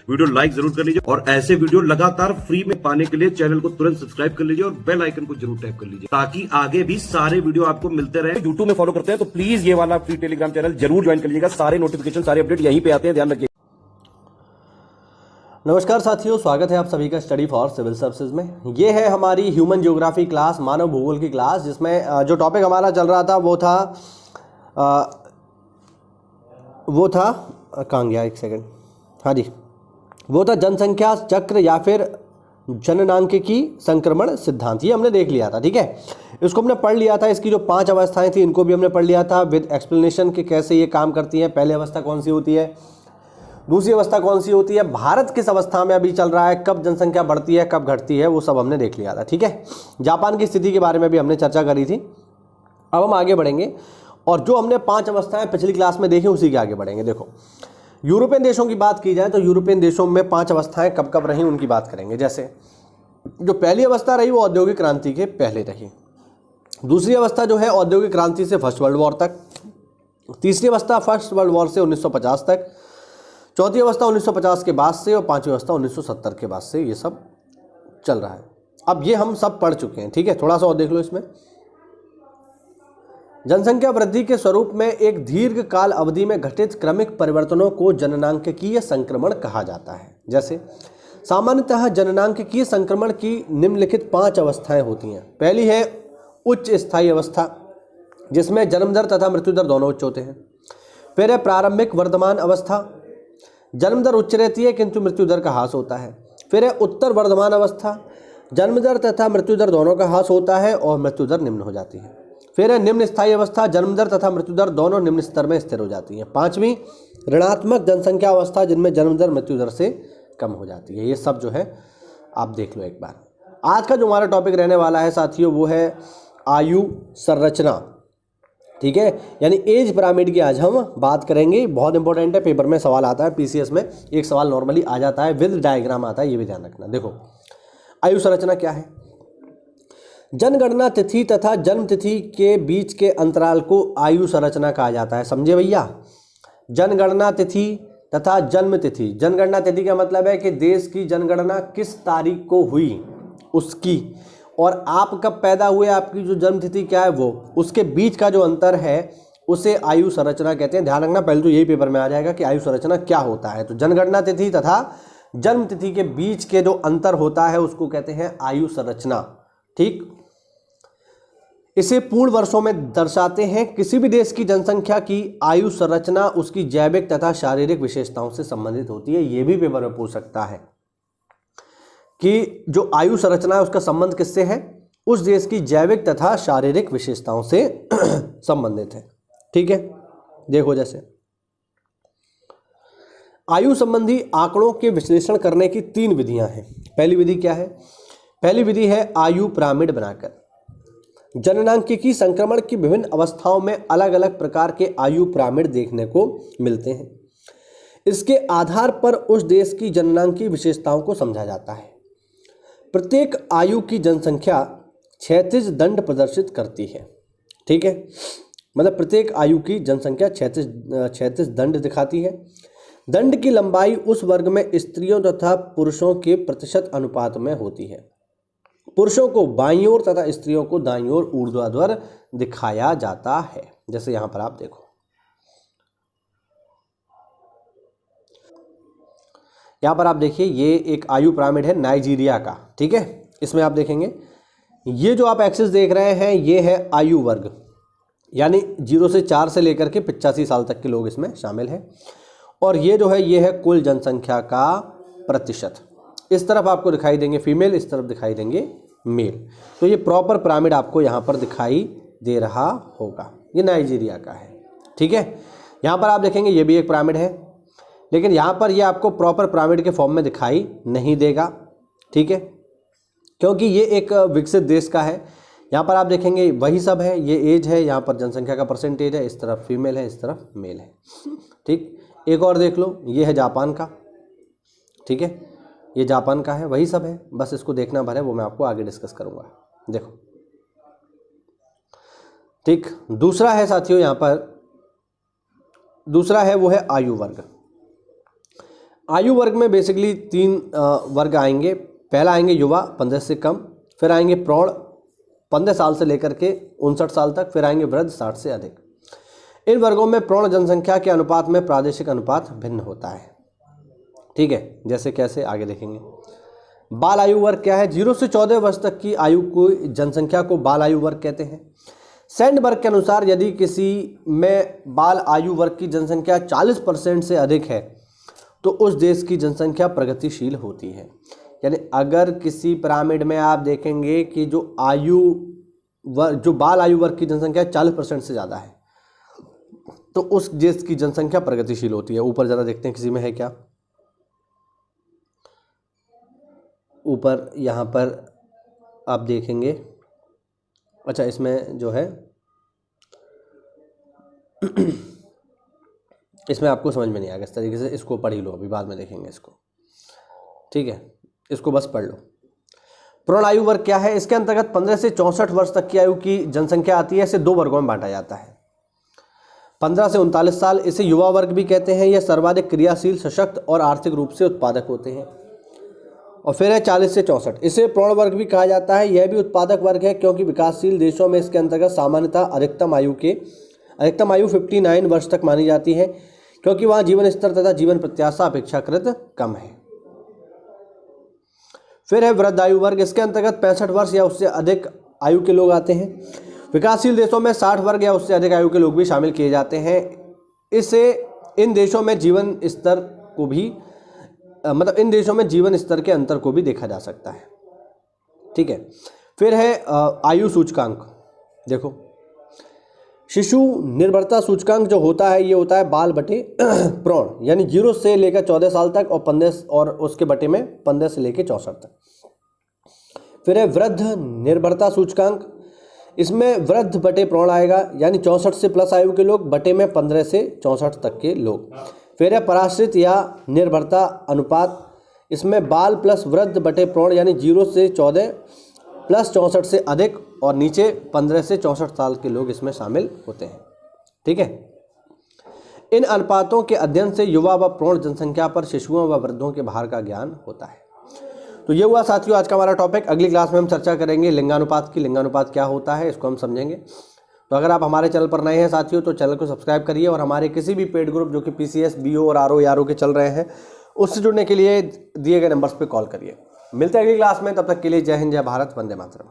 Video like जरूर कर लीजिए और ऐसे वीडियो लगातार फ्री में पाने के लिए चैनल को तुरंत सब्सक्राइब कर लीजिए और बेल आइकन को जरूर टैप कर लीजिए ताकि आगे भी सारे वीडियो आपको मिलते रहे। यूट्यूब में फॉलो करते हैं तो प्लीज ये वाला फ्री टेलीग्राम चैनल जरूर ज्वाइन कर लीजिएगा। सारे नोटिफिकेशन सारे अपडेट यहीं पे आते हैं, ध्यान रखिए। नमस्कार साथियों, स्वागत है आप सभी का स्टडी फॉर सिविल सर्विसेज में। ये है हमारी ह्यूमन ज्योग्राफी क्लास, मानव भूगोल की क्लास, जिसमें जो टॉपिक हमारा चल रहा था वो था कहाँ गया, एक सेकंड, हाँ जी, वो था जनसंख्या चक्र या फिर जननांकिकी संक्रमण सिद्धांत। ये हमने देख लिया था, ठीक है। इसको हमने पढ़ लिया था, इसकी जो 5 अवस्थाएं थी इनको भी हमने पढ़ लिया था विद एक्सप्लेनेशन कि कैसे ये काम करती हैं। पहली अवस्था कौन सी होती है, दूसरी अवस्था कौन सी होती है, भारत किस अवस्था में अभी चल रहा है, कब जनसंख्या बढ़ती है कब घटती है, वो सब हमने देख लिया था, ठीक है। जापान की स्थिति के बारे में भी हमने चर्चा करी थी। अब हम आगे बढ़ेंगे और जो हमने 5 अवस्थाएं पिछली क्लास में देखी उसी के आगे बढ़ेंगे। देखो, यूरोपियन देशों की बात की जाए तो यूरोपियन देशों में 5 अवस्थाएं कब कब रही उनकी बात करेंगे। जैसे जो पहली अवस्था रही वो औद्योगिक क्रांति के पहले रही। दूसरी अवस्था जो है औद्योगिक क्रांति से फर्स्ट वर्ल्ड वॉर तक। तीसरी अवस्था फर्स्ट वर्ल्ड वॉर से 1950 तक। चौथी अवस्था 1950 के बाद से और पांचवी अवस्था 1970 के बाद से ये सब चल रहा है। अब ये हम सब पढ़ चुके हैं, ठीक है। थोड़ा सा और देख लो इसमें। जनसंख्या वृद्धि के स्वरूप में एक दीर्घ काल अवधि में घटित क्रमिक परिवर्तनों को जननांकिकीय संक्रमण कहा जाता है। जैसे सामान्यतः जननांकिकीय संक्रमण की निम्नलिखित 5 अवस्थाएं होती हैं। पहली है उच्च स्थायी अवस्था, जिसमें जन्म दर तथा मृत्यु दर दोनों उच्च होते हैं। फिर है प्रारंभिक वर्धमान अवस्था, जन्म दर उच्च रहती है किंतु मृत्यु दर का ह्रास होता है। फिर है उत्तर वर्धमान अवस्था, जन्म दर तथा मृत्यु दर दोनों का ह्रास होता है और मृत्यु दर निम्न हो जाती है। फिर है निम्न स्थायी अवस्था, जन्म दर तथा मृत्यु दर दोनों निम्न स्तर में स्थिर हो जाती है। पांचवी ऋणात्मक जनसंख्या अवस्था, जिनमें जन्म दर मृत्यु दर से कम हो जाती है। ये सब जो है आप देख लो एक बार। आज का जो हमारा टॉपिक रहने वाला है साथियों वो है आयु संरचना, ठीक है, यानी एज पिरामिड की आज हम बात करेंगे। बहुत इंपॉर्टेंट है, पेपर में सवाल आता है, पीसीएस में एक सवाल नॉर्मली आ जाता है, विद डायग्राम आता है, ये भी ध्यान रखना। देखो आयु संरचना क्या है। जनगणना तिथि तथा जन्म तिथि के बीच के अंतराल को आयु संरचना कहा जाता है, समझे भैया। जनगणना तिथि तथा जन्म तिथि, जनगणना तिथि का मतलब है कि देश की जनगणना किस तारीख को हुई उसकी, और आप कब पैदा हुए, आपकी जो जन्म तिथि क्या है वो, उसके बीच का जो अंतर है उसे आयु संरचना कहते हैं। ध्यान रखना, पहले तो यही पेपर में आ जाएगा कि आयु संरचना क्या होता है। तो जनगणना तिथि तथा जन्म तिथि के बीच के जो अंतर होता है उसको कहते हैं आयु संरचना, ठीक। इसे पूर्ण वर्षों में दर्शाते हैं। किसी भी देश की जनसंख्या की आयु संरचना उसकी जैविक तथा शारीरिक विशेषताओं से संबंधित होती है। यह भी पेपर में पूछ सकता है कि जो आयु संरचना है उसका संबंध किससे है, उस देश की जैविक तथा शारीरिक विशेषताओं से संबंधित है, ठीक है। देखो जैसे आयु संबंधी आंकड़ों के विश्लेषण करने की 3 विधियां हैं। पहली विधि क्या है, पहली विधि है आयु पिरामिड बनाकर। जननांकिकी संक्रमण की विभिन्न अवस्थाओं में अलग अलग प्रकार के आयु पिरामिड देखने को मिलते हैं। इसके आधार पर उस देश की जननांकीय विशेषताओं को समझा जाता है। प्रत्येक आयु की जनसंख्या क्षैतिज दंड प्रदर्शित करती है, ठीक है, मतलब प्रत्येक आयु की जनसंख्या क्षैतिज दंड दिखाती है। दंड की लंबाई उस वर्ग में स्त्रियों तथा पुरुषों के प्रतिशत अनुपात में होती है। पुरुषों को बाईं ओर तथा स्त्रियों को दाईं ओर ऊर्ध्वाधर दिखाया जाता है। जैसे यहां पर आप देखो, यहाँ पर आप देखिए, ये एक आयु पिरामिड है नाइजीरिया का, ठीक है। इसमें आप देखेंगे ये जो आप एक्सिस देख रहे हैं ये है आयु वर्ग, यानी 0 से 4 से लेकर के 85 साल तक के लोग इसमें शामिल हैं। और ये जो है ये है कुल जनसंख्या का प्रतिशत। इस तरफ आपको दिखाई देंगे फीमेल, इस तरफ दिखाई देंगे मेल। तो ये प्रॉपर पिरामिड आपको यहाँ पर दिखाई दे रहा होगा। ये नाइजीरिया का है, ठीक है। यहाँ पर आप देखेंगे ये भी एक पिरामिड है, लेकिन यहाँ पर ये आपको प्रॉपर पिरामिड के फॉर्म में दिखाई नहीं देगा, ठीक है, क्योंकि ये एक विकसित देश का है। यहाँ पर आप देखेंगे वही सब है, ये एज है, यहाँ पर जनसंख्या का परसेंटेज है, इस तरफ फीमेल है, इस तरफ मेल है, ठीक। एक और देख लो, ये है जापान का, ठीक है, ये जापान का है, वही सब है, बस इसको देखना भर है, वो मैं आपको आगे डिस्कस करूँगा। देखो ठीक, दूसरा है साथियों यहाँ पर, दूसरा है वो है आयु वर्ग। आयु वर्ग में बेसिकली 3 वर्ग आएंगे। पहला आएंगे युवा 15 से कम, फिर आएंगे प्रौढ़ 15 साल से लेकर के 59 साल तक, फिर आएंगे वृद्ध 60 से अधिक। इन वर्गों में प्रौढ़ जनसंख्या के अनुपात में प्रादेशिक अनुपात भिन्न होता है। ठीक है, जैसे कैसे आगे देखेंगे। बाल आयु वर्ग क्या है? 0 से 14 वर्ष तक की आयु को जनसंख्या को बाल आयु वर्ग कहते हैं। सैंडबर्ग के अनुसार यदि किसी में बाल आयु वर्ग की जनसंख्या 40% से अधिक है तो उस देश की जनसंख्या प्रगतिशील होती है। यानी अगर किसी पिरामिड में आप देखेंगे कि जो बाल आयु वर्ग की जनसंख्या 40% से ज़्यादा है तो उस देश की जनसंख्या प्रगतिशील होती है। ऊपर ज़रा देखते हैं किसी में है क्या। ऊपर यहाँ पर आप देखेंगे, अच्छा इसमें जो है इसमें आपको समझ में नहीं आएगा इस तरीके से, इसको पढ़ ही लो, अभी बाद में देखेंगे इसको। ठीक है, इसको बस पढ़ लो। प्रौढ़ आयु वर्ग क्या है? इसके अंतर्गत 15 से 64 वर्ष तक की आयु की जनसंख्या आती है। इसे 2 वर्गों में बांटा जाता है। 15 से 39 साल, इसे युवा वर्ग भी कहते हैं। यह सर्वाधिक क्रियाशील, सशक्त और आर्थिक रूप से उत्पादक होते हैं। और फिर है 40 से 64, इसे प्रौढ़ वर्ग भी कहा जाता है। यह भी उत्पादक वर्ग है क्योंकि विकासशील देशों में इसके अंतर्गत सामान्यतः अधिकतम आयु 59 वर्ष तक मानी जाती है क्योंकि वहाँ जीवन स्तर तथा जीवन प्रत्याशा अपेक्षाकृत कम है। फिर है वृद्ध आयु वर्ग, इसके अंतर्गत 65 वर्ष या उससे अधिक आयु के लोग आते हैं। विकासशील देशों में 60 वर्ष या उससे अधिक आयु के लोग भी शामिल किए जाते हैं। इन देशों में जीवन स्तर के अंतर को भी देखा जा सकता है। ठीक है, फिर है आयु सूचकांक। देखो, शिशु निर्भरता सूचकांक जो होता है ये होता है बाल बटे प्रौढ़, यानी 0 से लेकर 14 साल तक और 15 और उसके बटे में 15 से लेकर 64 तक। फिर है वृद्ध निर्भरता सूचकांक, इसमें वृद्ध बटे प्रौढ़ आएगा, यानी 64 से प्लस आयु के लोग बटे में 15 से 64 तक के लोग। फिर है पराश्रित या निर्भरता अनुपात, इसमें बाल प्लस वृद्ध बटे प्रौढ़, यानी 0 से 14 प्लस 64 से अधिक और नीचे 15 से 64 साल के लोग इसमें शामिल होते हैं। ठीक है, इन अनुपातों के अध्ययन से युवा व प्रौढ़ जनसंख्या पर शिशुओं व वृद्धों के भार का ज्ञान होता है। तो ये हुआ साथियों आज का हमारा टॉपिक। अगली क्लास में हम चर्चा करेंगे लिंगानुपात की। लिंगानुपात क्या होता है इसको हम समझेंगे। तो अगर आप हमारे चैनल पर नए हैं साथियों तो चैनल को सब्सक्राइब करिए और हमारे किसी भी पेड ग्रुप जो कि PCS, BO और RO के चल रहे हैं उससे जुड़ने के लिए दिए गए नंबर्स पे कॉल करिए। मिलते हैं अगली क्लास में, तब तक के लिए जय हिंद, जय भारत, वंदे मातरम।